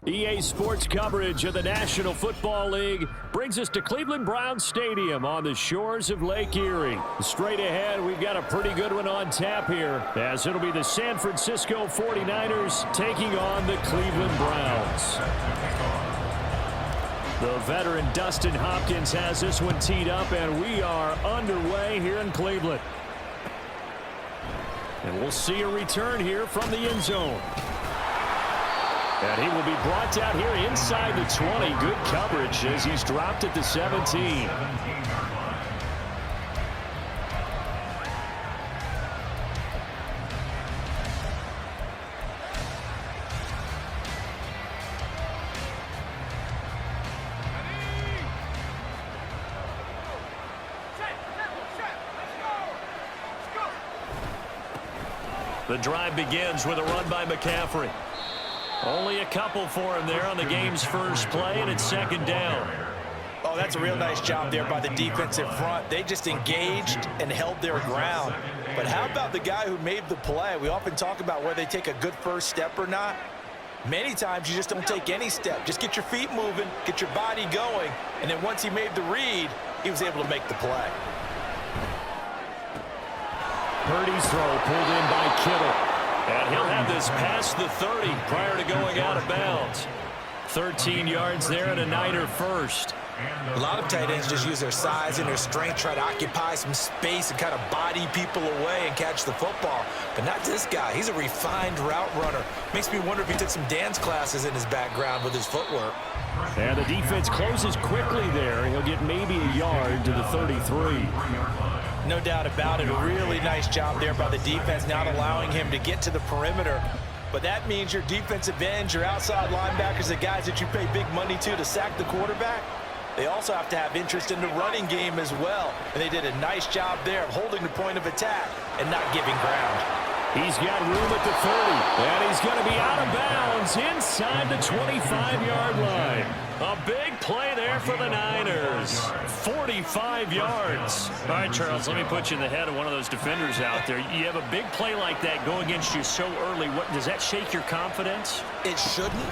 EA Sports coverage of the National Football League brings us to Cleveland Browns Stadium on the shores of Lake Erie. Straight ahead, we've got a pretty good one on tap here, as it'll be the San Francisco 49ers taking on the Cleveland Browns. The veteran Dustin Hopkins has this one teed up, and we are underway here in Cleveland. And we'll see a return here from the end zone. And he will be brought down here inside the 20. Good coverage as he's dropped at the 17. The drive begins with a run by McCaffrey. Only a couple for him there on the game's first play, and it's second down. Oh, that's a real nice job there by the defensive front. They just engaged and held their ground. But how about the guy who made the play? We often talk about whether they take a good first step or not. Many times you just don't take any step. Just get your feet moving, get your body going, and then once he made the read, he was able to make the play. Purdy's throw pulled in by Kittle. And he'll have this past the 30 prior to going out of bounds. 13 yards there and a Niner first. A lot of tight ends just use their size and their strength, try to occupy some space and kind of body people away and catch the football. But not this guy. He's a refined route runner. Makes me wonder if he took some dance classes in his background with his footwork. And the defense closes quickly there. He'll get maybe a yard to the 33. No doubt about it. A really nice job there by the defense, not allowing him to get to the perimeter. But that means your defensive ends, your outside linebackers, the guys that you pay big money to sack the quarterback, they also have to have interest in the running game as well. And they did a nice job there of holding the point of attack and not giving ground. He's got room at the 30, and he's going to be out of bounds inside the 25-yard line. A big play there for the Niners. 45 yards. All right, Charles, let me put you in the head of one of those defenders out there. You have a big play like that go against you so early. Does that shake your confidence? It shouldn't,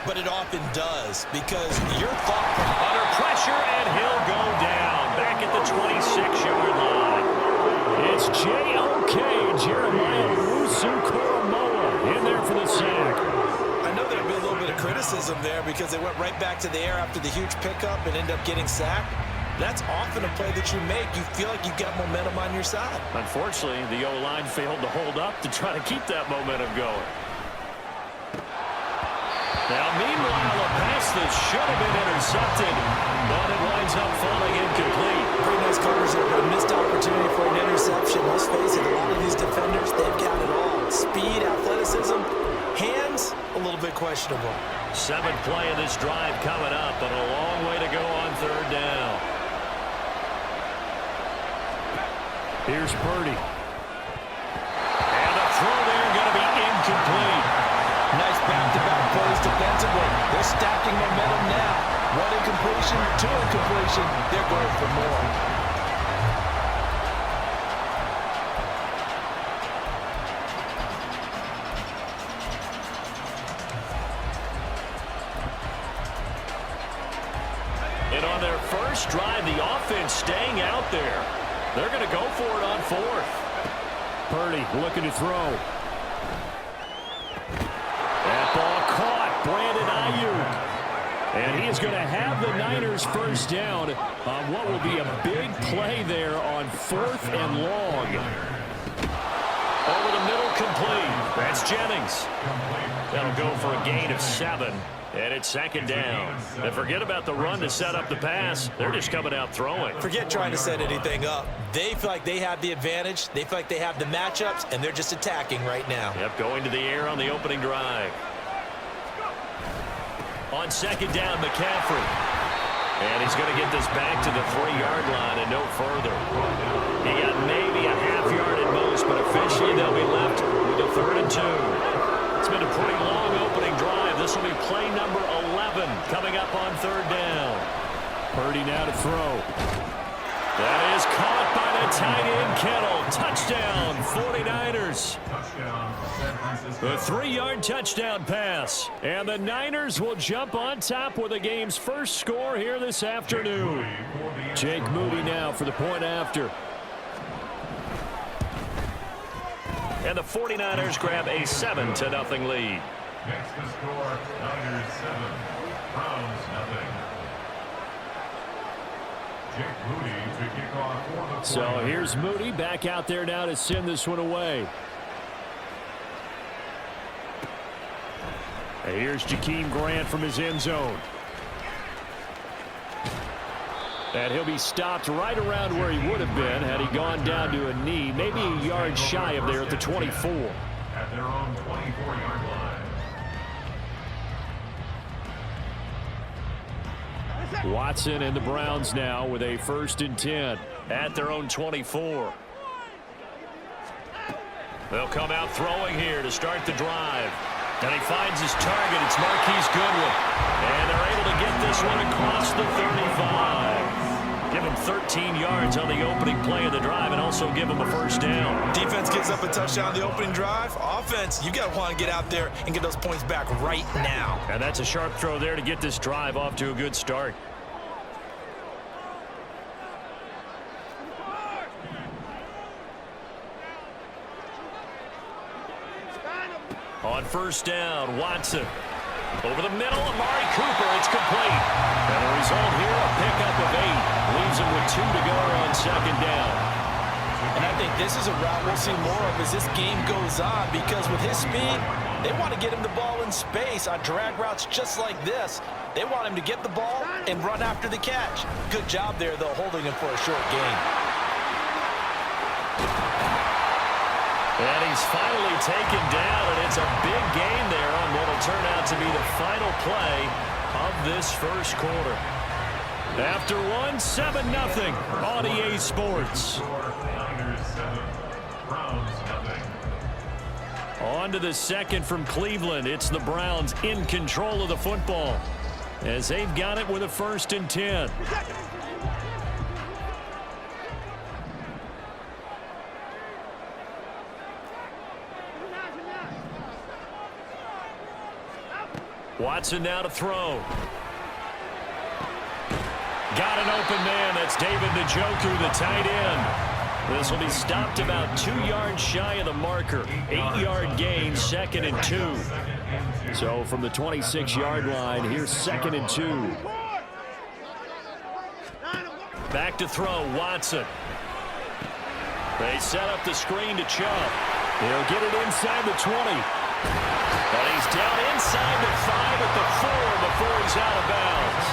but it often does, because your thought under pressure, and he'll go down back at the 26-yard line. It's J.O.K. Jeremiah Owusu-Koramoah in there for the sack. I know there'll be a little bit of criticism there because they went right back to the air after the huge pickup and end up getting sacked. That's often a play that you make. You feel like you've got momentum on your side. Unfortunately, the O-line failed to hold up to try to keep that momentum going. Now, meanwhile, a pass that should have been intercepted, but it winds up falling incomplete. Pretty nice coverage there, but a missed opportunity for an interception. Let's face it, a lot of these defenders, they've got it all. Speed, athleticism, hands, a little bit questionable. Seventh play of this drive coming up, but a long way to go on third down. Here's Purdy. And the throw there going to be incomplete. Nice back-to-back plays defensively. They're stacking momentum now. One incompletion, two incompletion. They're going for more. And on their first drive, the offense staying out there. They're going to go for it on fourth. Purdy looking to throw. That ball caught. Brandon Ayuk. And he is going to have the Niners first down on what will be a big play there on fourth and long. Over the middle, complete. That's Jennings. That'll go for a gain of 7. And it's second down. And forget about the run to set up the pass. They're just coming out throwing. Forget trying to set anything up. They feel like they have the advantage. They feel like they have the matchups, and they're just attacking right now. Yep, going to the air on the opening drive. On second down, McCaffrey. And he's going to get this back to the 3-yard line and no further. He got maybe a half yard at most, but officially they'll be left with a 3rd and 2. It's been a pretty long opening drive. This will be play number 11 coming up on third down. Purdy now to throw. That is caught by the tight end, Kittle. Touchdown, 49ers. The 3-yard touchdown pass. And the Niners will jump on top with the game's first score here this afternoon. Jake Moody now for the point after. And the 49ers grab a 7-0 lead. Next to score, Niners 7, Browns 0. Jake Moody to kick off for the So here's Moody back out there now to send this one away. And here's Jakeem Grant from his end zone. And he'll be stopped right around where he would have been had he gone down to a knee, maybe a yard shy of there at the 24. At their own 24-yard line. Watson and the Browns now with a 1st and 10 at their own 24. They'll come out throwing here to start the drive. And he finds his target. It's Marquise Goodwin. And they're able to get this one across the 35. Give him 13 yards on the opening play of the drive and also give him a 1st down. Defense gives up a touchdown on the opening drive. Offense, you got to want to get out there and get those points back right now. And that's a sharp throw there to get this drive off to a good start. On 1st down, Watson. Over the middle, Amari Cooper. It's complete. And the result here, a pickup of 8. Leaves him with 2 to go on 2nd down. And I think this is a route we'll see more of as this game goes on, because with his speed, they want to get him the ball in space on drag routes just like this. They want him to get the ball and run after the catch. Good job there, though, holding him for a short gain. And he's finally taken down, and it's a big gain there on what will turn out to be the final play of this 1st quarter. After one, 7-0 on EA Sports. Niners 7, Browns 0. On to the 2nd from Cleveland. It's the Browns in control of the football as they've got it with a 1st and 10. Watson now to throw. Got an open man. That's David Njoku, the tight end. This will be stopped about 2 yards shy of the marker. 8-yard gain, 2nd and 2. So from the 26-yard line, here's 2nd and 2. Back to throw, Watson. They set up the screen to Chubb. He'll get it inside the 20. But he's down inside the 5 at the 4 before he's out of bounds.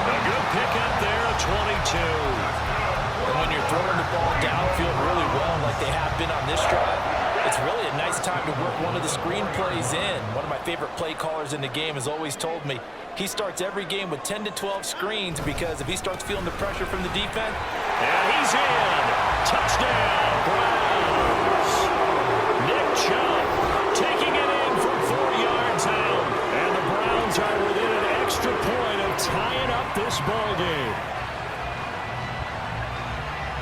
A good pickup there, a 22. And when you're throwing the ball downfield really well like they have been on this drive, it's really a nice time to work one of the screen plays in. One of my favorite play callers in the game has always told me he starts every game with 10 to 12 screens, because if he starts feeling the pressure from the defense. And he's in. Touchdown, Browns. Nick Chubb taking it in from 4 yards out. And the Browns are within an extra point of tying up this ball game.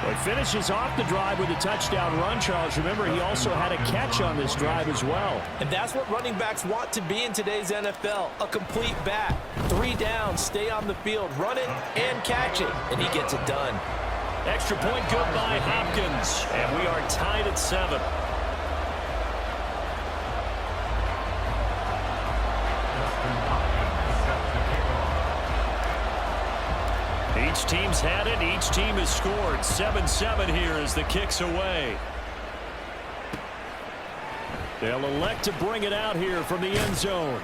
Well, he finishes off the drive with a touchdown run, Charles. Remember, he also had a catch on this drive as well. And that's what running backs want to be in today's NFL, a complete back. 3 downs, stay on the field, run it and catch it, and he gets it done. Extra point good by Hopkins, and we are tied at 7. Each team's had it. Each team has scored. 7-7 here as the kick's away. They'll elect to bring it out here from the end zone.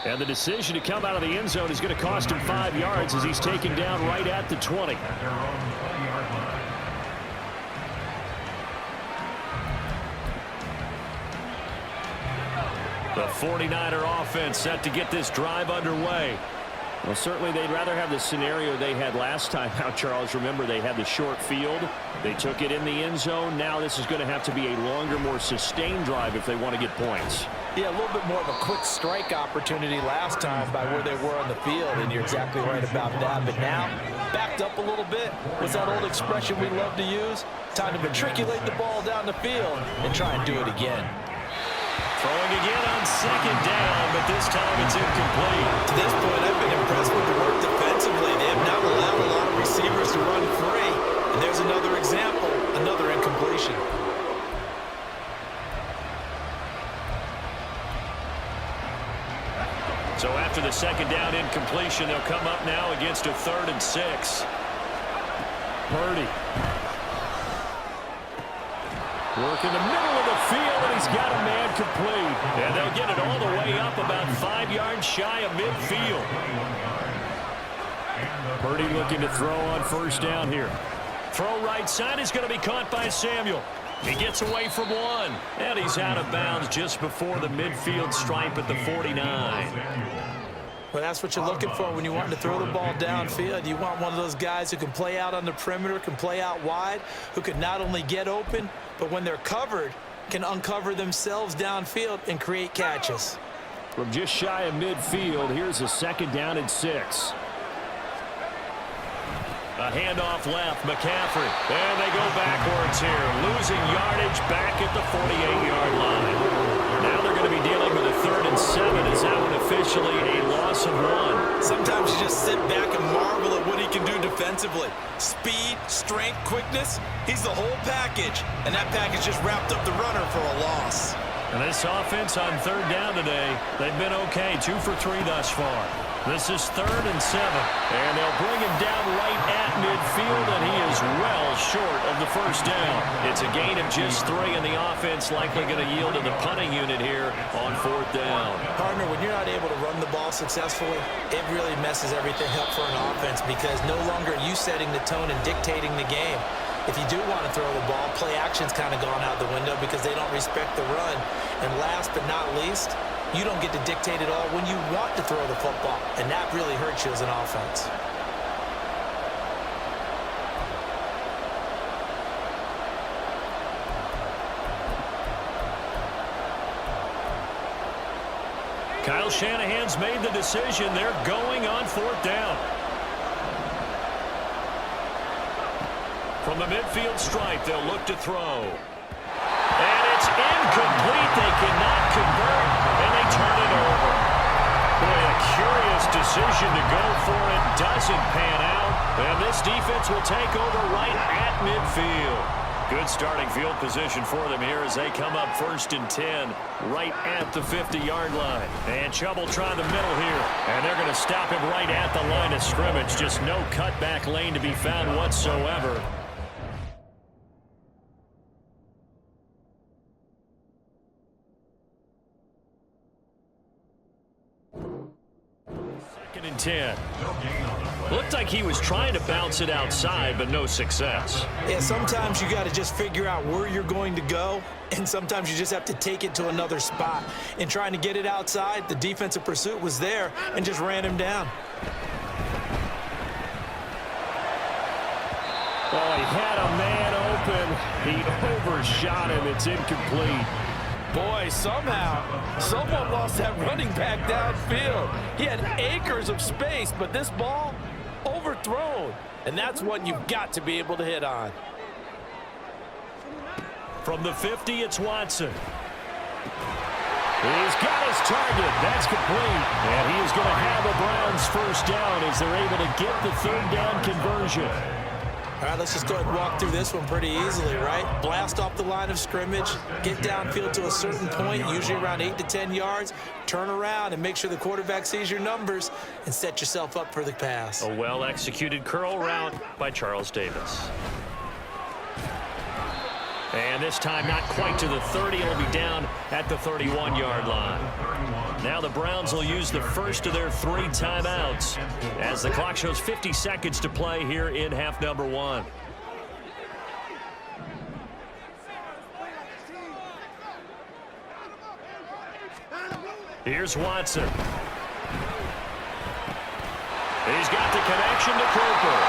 And the decision to come out of the end zone is going to cost him 5 yards as he's taken down right at the 20. At their own 20-yard line. The 49er offense set to get this drive underway. Well, certainly they'd rather have the scenario they had last time out, Charles. Remember, they had the short field. They took it in the end zone. Now this is going to have to be a longer, more sustained drive if they want to get points. Yeah, a little bit more of a quick strike opportunity last time by where they were on the field, and you're exactly right about that. But now, backed up a little bit. What's that old expression we love to use? Time to matriculate the ball down the field and try and do it again. Throwing again on second down, but this time it's incomplete. To this point, I've been impressed with the work defensively. They have not allowed a lot of receivers to run free. And there's another example, another incompletion. So after the second down incompletion, they'll come up now against a 3rd and 6. Purdy. Work in the middle of the field, and he's got a man complete. And they'll get it all the way up about 5 yards shy of midfield. Purdy looking to throw on first down here. Throw right side is going to be caught by Samuel. He gets away from one, and he's out of bounds just before the midfield stripe at the 49. Well, that's what you're looking for when you want to throw the ball downfield. You want one of those guys who can play out on the perimeter, can play out wide, who can not only get open, but when they're covered, can uncover themselves downfield and create catches. From just shy of midfield, here's a 2nd down and 6. A handoff left, McCaffrey. And they go backwards here, losing yardage back at the 48-yard line. Now they're going to be dealing with a 3rd and 7. Is that one officially a loss of 1? Sometimes you just sit back and marvel at what he can do defensively. Speed, strength, quickness, he's the whole package. And that package just wrapped up the runner for a loss. And this offense on 3rd down today, they've been okay, 2 for 3 thus far. This is 3rd and 7, and they'll bring him down right at midfield, and he is well short of the first down. It's a gain of just 3, and the offense likely going to yield to the punting unit here on 4th down. Partner, when you're not able to run the ball successfully, it really messes everything up for an offense because no longer are you setting the tone and dictating the game. If you do want to throw the ball, play action's kind of gone out the window because they don't respect the run. And last but not least, you don't get to dictate it all when you want to throw the football, and that really hurts you as an offense. Kyle Shanahan's made the decision. They're going on 4th down. From the midfield stripe, they'll look to throw. And it's incomplete. They cannot convert, and they turn it over. Boy, a curious decision to go for it. Doesn't pan out. And this defense will take over right at midfield. Good starting field position for them here as they come up 1st and 10 right at the 50-yard line. And Chubb will try the middle here. And they're going to stop him right at the line of scrimmage. Just no cutback lane to be found whatsoever. And 10. Looked like he was trying to bounce it outside, but no success. Yeah, sometimes you got to just figure out where you're going to go, and sometimes you just have to take it to another spot. In trying to get it outside, the defensive pursuit was there and just ran him down. Oh, he had a man open. He overshot him. It's incomplete. Boy, somehow, someone lost that running back downfield. He had acres of space, but this ball, overthrown. And that's what you've got to be able to hit on. From the 50, it's Watson. He's got his target. That's complete. And he is going to have the Browns first down as they're able to get the 3rd down conversion. All right, let's just go ahead and walk through this one pretty easily, right? Blast off the line of scrimmage, get downfield to a certain point, usually around 8 to 10 yards, turn around and make sure the quarterback sees your numbers and set yourself up for the pass. A well-executed curl route by Charles Davis. And this time not quite to the 30. It'll be down at the 31-yard line. Now the Browns will use the first of their 3 timeouts as the clock shows 50 seconds to play here in half number 1. Here's Watson. He's got the connection to Cooper.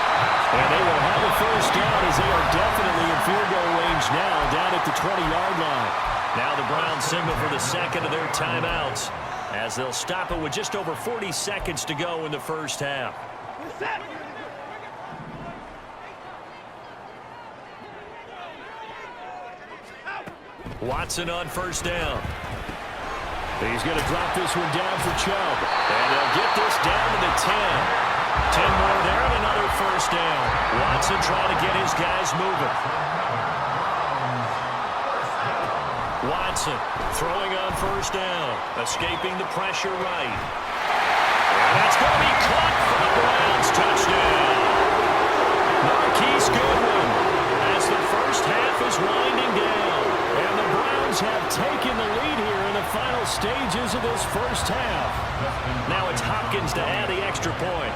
And they will have a first down as they are definitely in field goal range now down at the 20-yard line. Now the Browns signal for the second of their timeouts as they'll stop it with just over 40 seconds to go in the first half. Watson on first down. He's going to drop this one down for Chubb. And he'll get this down to the 10. 10 more there and another first down. Watson trying to get his guys moving. Watson throwing on first down. Escaping the pressure right. And that's going to be caught for the Browns. Touchdown. Marquise Goodwin as the first half is winding down. And the Browns have taken the lead here in the final stages of this first half. Now it's Hopkins to add the extra point.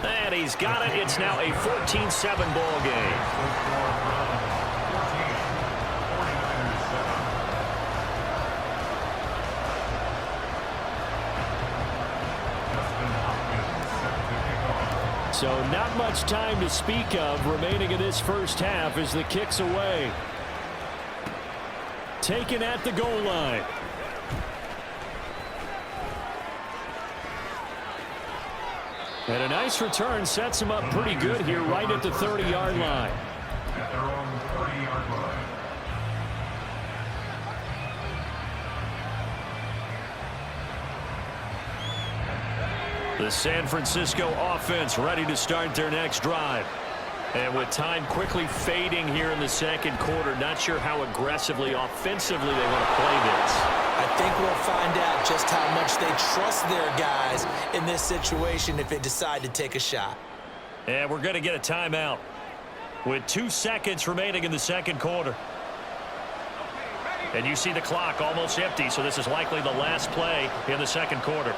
And he's got it. It's now a 14-7 ball game. So not much time to speak of remaining in this first half as the kick's away. Taken at the goal line. And a nice return sets him up pretty good here right at the 30-yard line. At their own 30-yard line. The San Francisco offense ready to start their next drive. And with time quickly fading here in the second quarter, not sure how aggressively, offensively they want to play this. I think we'll find out just how much they trust their guys in this situation if they decide to take a shot. And we're going to get a timeout with 2 seconds remaining in the second quarter. And you see the clock almost empty, so this is likely the last play in the second quarter.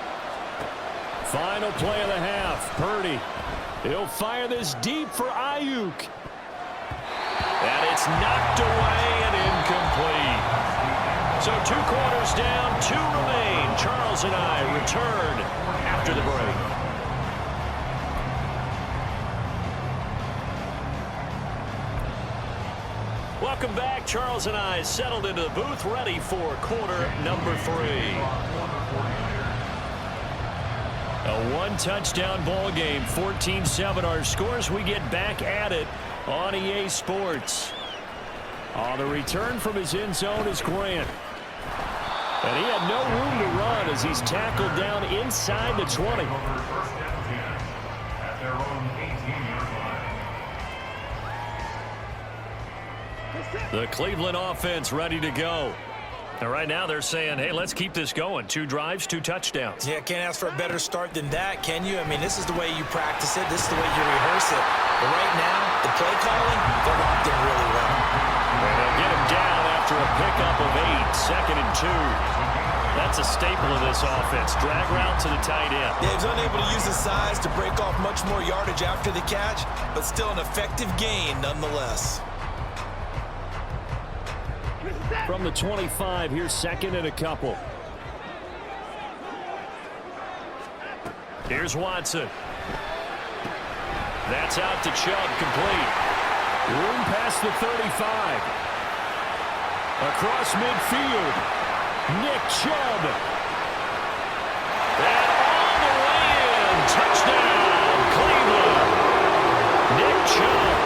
Final play of the half. Purdy. He'll fire this deep for Ayuk. And it's knocked away and incomplete. So 2 quarters down, 2 remain. Charles and I return after the break. Welcome back. Charles and I settled into the booth, ready for quarter number 3. A 1-touchdown ball game, 14-7 our scores. We get back at it on EA Sports. On the return from his end zone is Grant. And he had no room to run as he's tackled down inside the 20. At their own 18-yard line. The Cleveland offense ready to go. And right now they're saying, hey, let's keep this going. 2 drives, 2 touchdowns. Yeah, can't ask for a better start than that, can you? I mean, this is the way you practice it. This is the way you rehearse it. But right now, the play calling, they're locked in really well. And they'll get him down after a pickup of 8, 2nd and 2. That's a staple of this offense. Drag route to the tight end. Yeah, he's unable to use his size to break off much more yardage after the catch, but still an effective gain nonetheless. From the 25, here's 2nd and a couple. Here's Watson. That's out to Chubb, complete. Room past the 35. Across midfield. Nick Chubb. And all the way in. Touchdown, Cleveland. Nick Chubb.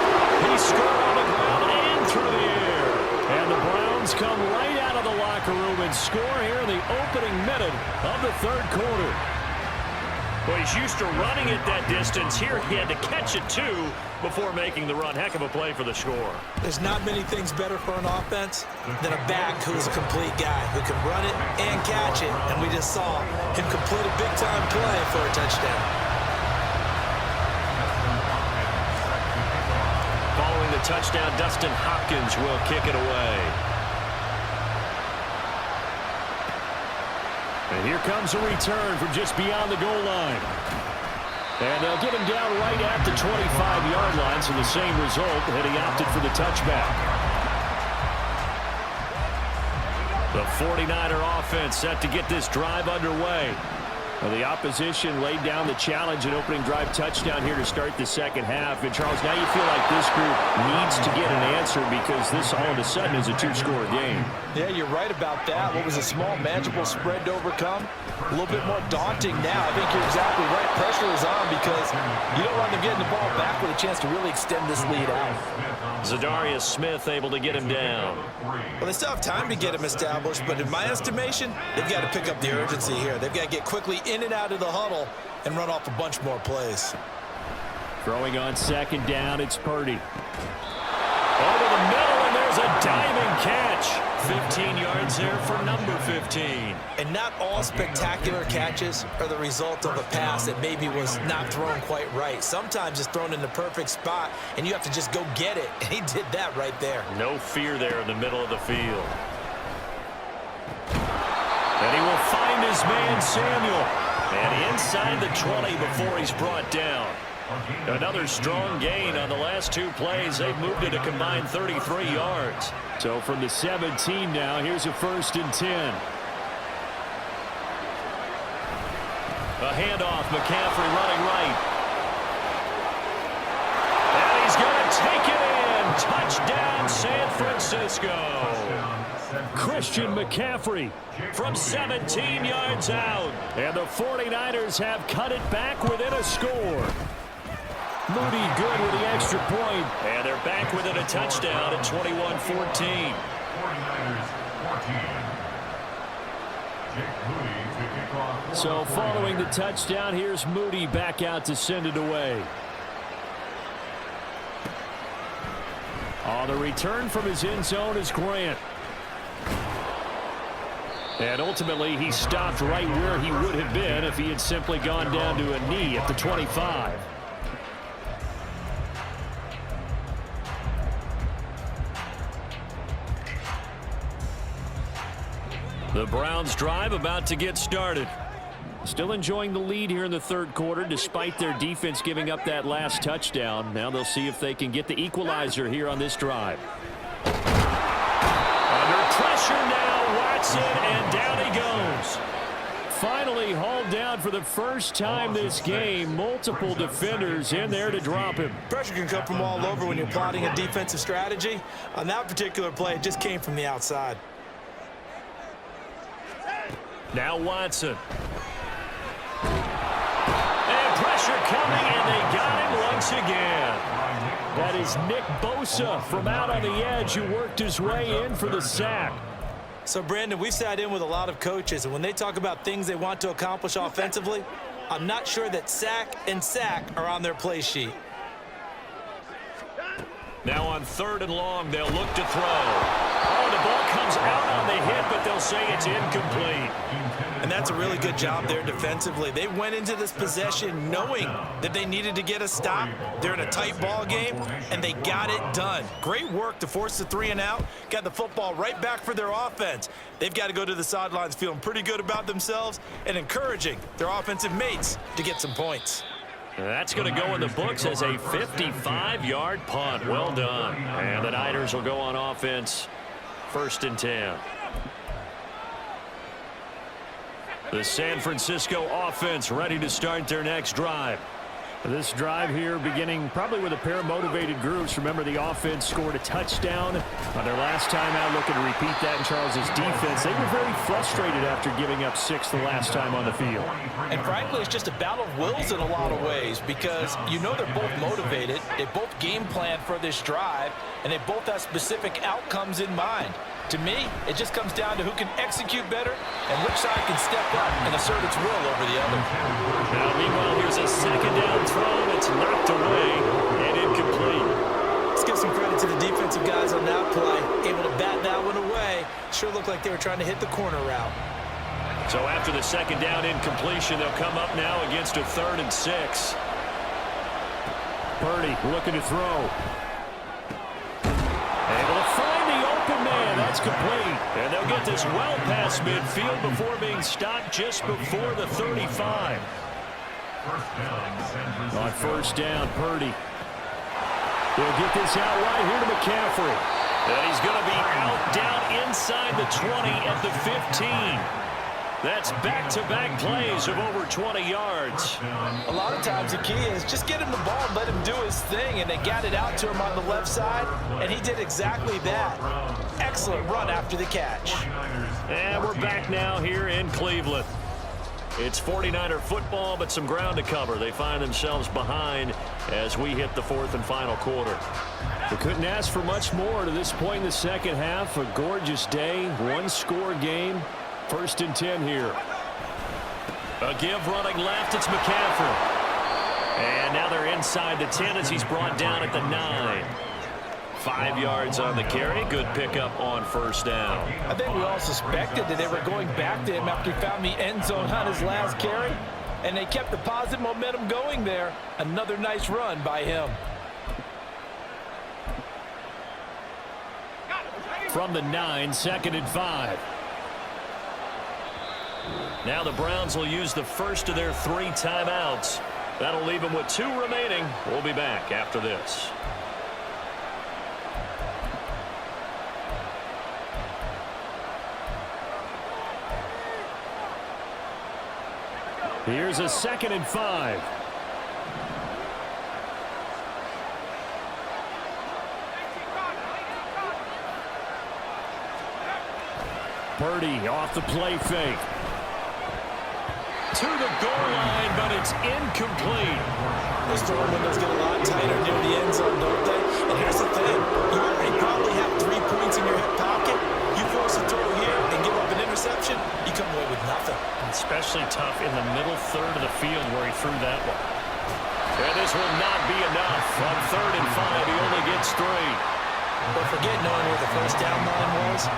He scored on the ground and through the air. And the Browns come right out of the locker room and score here in the opening minute of the third quarter. Well, he's used to running it that distance. Here he had to catch it, too, before making the run. Heck of a play for the score. There's not many things better for an offense than a back who's a complete guy who can run it and catch it. And we just saw him complete a big-time play for a touchdown. Following the touchdown, Dustin Hopkins will kick it away. And here comes a return from just beyond the goal line. And they'll get him down right at the 25-yard line, so the same result, and he opted for the touchback. The 49er offense set to get this drive underway. Well, the opposition laid down the challenge and opening drive touchdown here to start the second half. And, Charles, now you feel like this group needs to get an answer because this all of a sudden is a two-score game. Yeah, you're right about that. What was a small, manageable spread to overcome? A little bit more daunting now. I think you're exactly right. Pressure is on because you don't want them getting the ball back with a chance to really extend this lead out. Zadarius Smith able to get him down. Well, they still have time to get him established, but in my estimation, they've got to pick up the urgency here. They've got to get quickly in and out of the huddle and run off a bunch more plays. Throwing on second down, it's Purdy. Over the middle, and there's a diving catch. 15 yards there for number 15. And not all spectacular catches are the result of a pass that maybe was not thrown quite right. Sometimes it's thrown in the perfect spot, and you have to just go get it. And he did that right there. No fear there in the middle of the field. And he will find his man, Samuel. And inside the 20 before he's brought down. Another strong gain on the last two plays. They've moved it a combined 33 yards. So from the 17 now, here's a 1st and 10. A handoff, McCaffrey running right. And he's going to take it in. Touchdown, San Francisco. Christian McCaffrey from 17 yards out. And the 49ers have cut it back within a score. Moody good with the extra point. And they're back within a touchdown at 21-14. 49ers 14. So following the touchdown, here's Moody back out to send it away. On the return from his end zone is Grant. And ultimately, he stopped right where he would have been if he had simply gone down to a knee at the 25. The Browns drive about to get started. Still enjoying the lead here in the third quarter despite their defense giving up that last touchdown. Now they'll see if they can get the equalizer here on this drive. Under pressure now, Watson, and down he goes. Finally hauled down for the first time this game. Multiple defenders in there to drop him. Pressure can come from all over when you're plotting a defensive strategy. On that particular play, it just came from the outside. Now Watson. And pressure coming, and they got him once again. That is Nick Bosa from out on the edge who worked his way in for the sack. So, Brandon, we've sat in with a lot of coaches, and when they talk about things they want to accomplish offensively, I'm not sure that sack and sack are on their play sheet. Now on 3rd and long, they'll look to throw. Oh, the ball comes out on the hit, but they'll say it's incomplete. And that's a really good job there defensively. They went into this possession knowing that they needed to get a stop. They're in a tight ball game, and they got it done. Great work to force the 3 and out. Got the football right back for their offense. They've got to go to the sidelines feeling pretty good about themselves and encouraging their offensive mates to get some points. That's going to go in the books as a 55-yard punt. Well done. And the Niners will go on offense. 1st and 10. The San Francisco offense ready to start their next drive. This drive here beginning probably with a pair of motivated groups. Remember, the offense scored a touchdown on their last time out, looking to repeat that in Charles's defense. They were very frustrated after giving up 6 the last time on the field. And frankly, it's just a battle of wills in a lot of ways because you know they're both motivated. They both game plan for this drive, and they both have specific outcomes in mind. To me, it just comes down to who can execute better and which side can step up and assert its will over the other. Now, meanwhile, here's a 2nd down throw that's knocked away and incomplete. Let's give some credit to the defensive guys on that play. Able to bat that one away. Sure looked like they were trying to hit the corner route. So after the 2nd down incompletion, they'll come up now against a 3rd and 6. Purdy looking to throw. Able to find the open man. That's complete. And they'll get this well past midfield before being stopped just before the 35. On 1st down, Purdy. They'll get this out right here to McCaffrey. And he's going to be out down inside the 20 at the 15. That's back-to-back plays of over 20 yards. A lot of times the key is just get him the ball and let him do his thing, and they got it out to him on the left side, and he did exactly that. Excellent run after the catch. And we're back now here in Cleveland. It's 49er football, but some ground to cover. They find themselves behind as we hit the fourth and final quarter. We couldn't ask for much more to this point in the second half. A gorgeous day, one-score game. 1st and 10 here. A give running left. It's McCaffrey. And now they're inside the 10 as he's brought down at the 9. 5 yards on the carry. Good pickup on first down. I think we all suspected that they were going back to him after he found the end zone on his last carry. And they kept the positive momentum going there. Another nice run by him. From the 9, 2nd and 5. Now the Browns will use the first of their 3 timeouts. That'll leave them with 2 remaining. We'll be back after this. Here's a 2nd and 5. Purdy off the play fake. To the goal line, but it's incomplete. Those throw windows get a lot tighter near the end zone, don't they? And here's the thing. You already probably have 3 points in your hip pocket. You force a throw here and give up an interception, you come away with nothing. Especially tough in the middle third of the field where he threw that one. And this will not be enough. On 3rd and 5, he only gets 3. But forget knowing where the first down line was.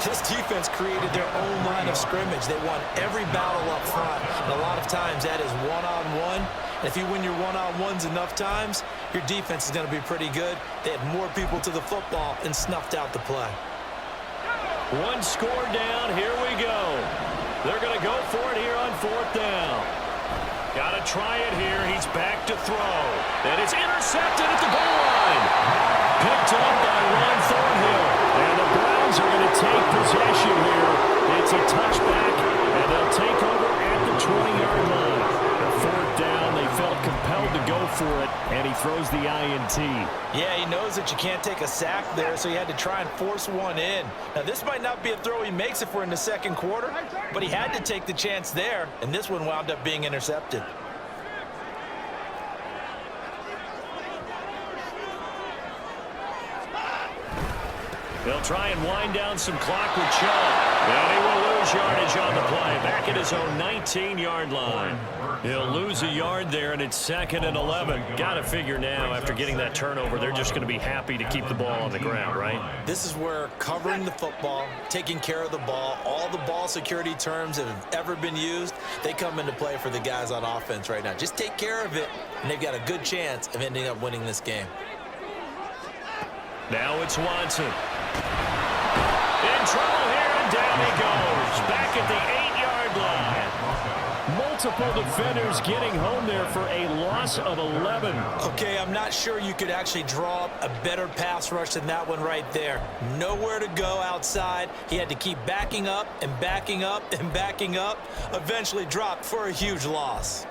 This defense created their own line of scrimmage. They won every battle up front. And a lot of times that is one-on-one. And if you win your one-on-ones enough times, your defense is going to be pretty good. They had more people to the football and snuffed out the play. 1 score down. Here we go. They're going to go for it here on 4th down. Got to try it here. He's back to throw. And it's intercepted at the goal line. Picked up by Ron Thornhill. And the Browns are going to take possession here. It's a touchback, and they'll take over at the 20-yard line. The 4th down, they felt compelled to go for it, and he throws the INT. Yeah, he knows that you can't take a sack there, so he had to try and force one in. Now, this might not be a throw he makes if we're in the second quarter, but he had to take the chance there, and this one wound up being intercepted. They'll try and wind down some clock with Chubb. And he will lose yardage on the play. Back at his own 19-yard line. He'll lose a yard there, and it's 2nd and 11. Got to figure now, after getting that turnover, they're just going to be happy to keep the ball on the ground, right? This is where covering the football, taking care of the ball, all the ball security terms that have ever been used, they come into play for the guys on offense right now. Just take care of it, and they've got a good chance of ending up winning this game. Now it's Watson. In trouble here, and down he goes. Back at the 8-yard line. Multiple defenders getting home there for a loss of 11. Okay, I'm not sure you could actually draw up a better pass rush than that one right there. Nowhere to go outside. He had to keep backing up and backing up and backing up. Eventually dropped for a huge loss.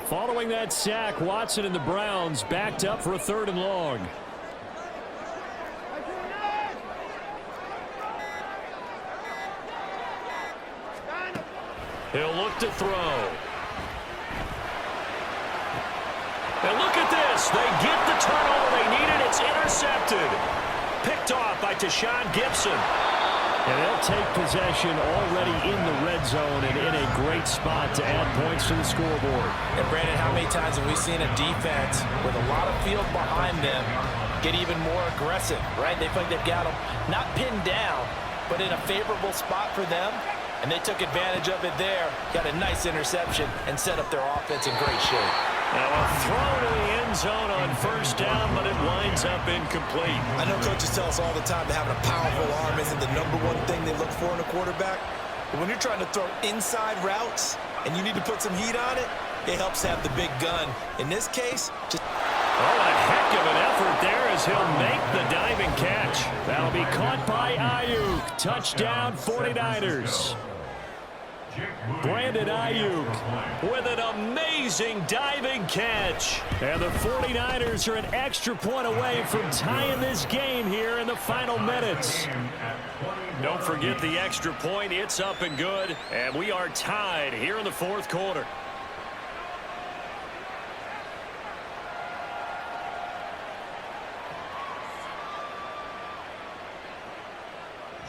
Following that sack, Watson and the Browns backed up for a 3rd and long. He'll look to throw. And look at this. They get the turnover they needed. It's intercepted. Picked off by Tashawn Gibson. And they'll take possession already in the red zone and in a great spot to add points to the scoreboard. And Brandon, how many times have we seen a defense with a lot of field behind them get even more aggressive, right? They think they've got them not pinned down, but in a favorable spot for them. And they took advantage of it there, got a nice interception, and set up their offense in great shape. Now a throw to the end zone on 1st down, but it winds up incomplete. I know coaches tell us all the time that having a powerful arm isn't the #1 thing they look for in a quarterback. But when you're trying to throw inside routes, and you need to put some heat on it, it helps have the big gun. In this case, just... Oh, a heck of an effort there as he'll make the diving catch. That'll be caught by Ayuk. Touchdown, 49ers. Brandon Ayuk with an amazing diving catch. And the 49ers are an extra point away from tying this game here in the final minutes. Don't forget the extra point. It's up and good. And we are tied here in the fourth quarter.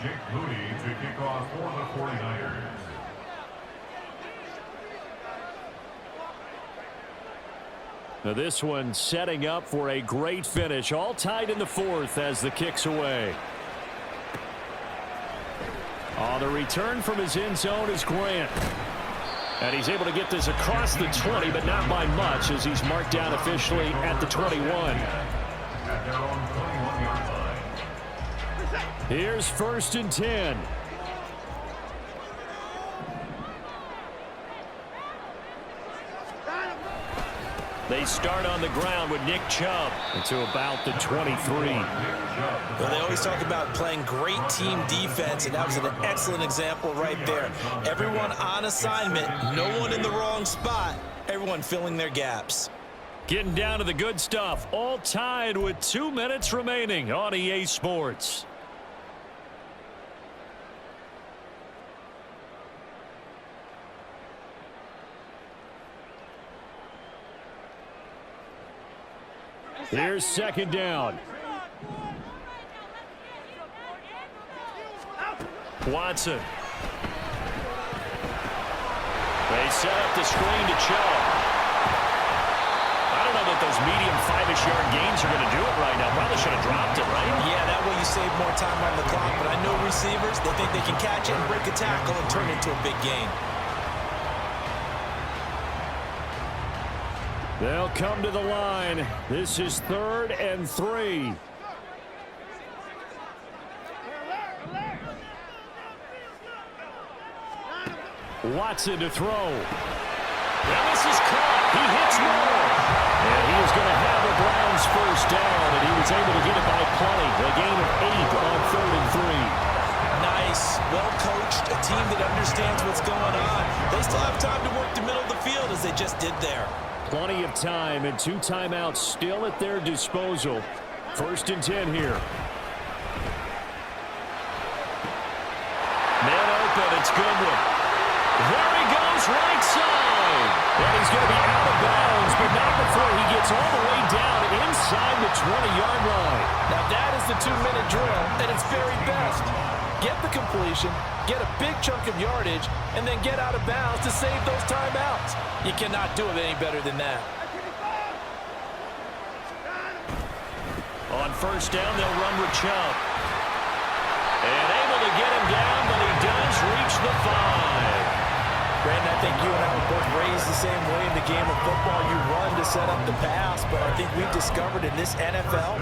Jake Moody to kick off for the 49ers. Now this one setting up for a great finish. All tied in the fourth as the kick's away. On the return from his end zone is Grant. And he's able to get this across the 20, but not by much as he's marked down officially at the 21. At their own 21-yard line. Here's 1st and 10. They start on the ground with Nick Chubb into about the 23. Well, they always talk about playing great team defense, and that was an excellent example right there. Everyone on assignment, no one in the wrong spot, everyone filling their gaps. Getting down to the good stuff, all tied with 2 minutes remaining on EA Sports. Here's 2nd down. Watson. They set up the screen to Chubb. I don't know that those medium 5-ish yard gains are going to do it right now. Probably should have dropped it, right? Yeah, that way you save more time on the clock, but I know receivers, they think they can catch it and break a tackle and turn it into a big gain. They'll come to the line. This is 3rd and 3. Watson to throw. Now this is caught. He hits Moore. And he is going to have the Browns first down, and he was able to get it by plenty. A gain of 8 on 3rd and 3. Nice, well coached, a team that understands what's going on. They still have time to work the middle of the field as they just did there. Plenty of time and 2 timeouts still at their disposal. 1st and 10 here. Man open, it's Goodwin. There he goes, right side. And he's going to be out of bounds, but not before he gets all the way down inside the 20-yard line. Now that is the 2-minute drill at its very best. Get the completion, get a big chunk of yardage, and then get out of bounds to save those timeouts. You cannot do it any better than that. On 1st down, they'll run with Chubb. And able to get him down, but he does reach the 5. Brandon, I think you and I were both raised the same way in the game of football. You run to set up the pass, but I think we've discovered in this NFL,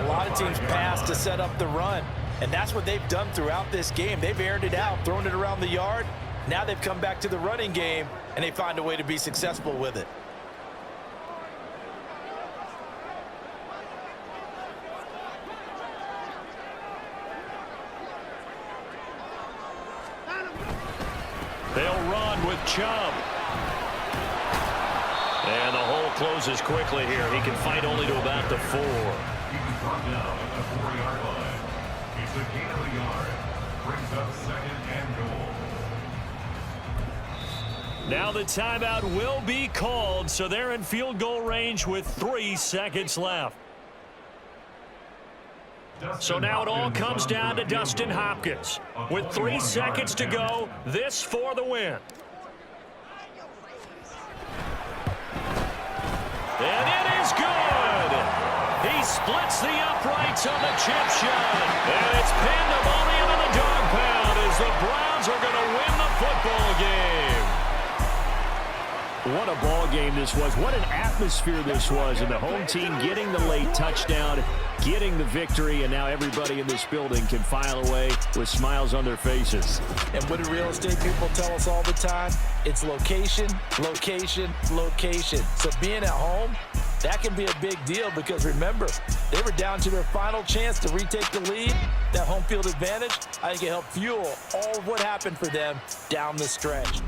a lot of teams pass to set up the run. And that's what they've done throughout this game. They've aired it out, thrown it around the yard. Now they've come back to the running game, and they find a way to be successful with it. They'll run with Chubb. And the hole closes quickly here. He can fight only to about the 4. He was brought down at the 4-yard line. It's a gain of a yard. Brings up 2nd and goal. Now the timeout will be called, so they're in field goal range with 3 seconds left. So now it all comes down to Dustin Hopkins. With 3 seconds to go, this for the win. And it is good. He splits the uprights on the chip shot. And it's pandemonium in the dog pound as the Browns are going to win the football game. What a ball game this was. What an atmosphere this was. And the home team getting the late touchdown getting the victory, and now everybody in this building can file away with smiles on their faces. And what do real estate people tell us all the time? It's location, location, location. So being at home, that can be a big deal because remember, they were down to their final chance to retake the lead. That home field advantage, I think it helped fuel all of what happened for them down the stretch.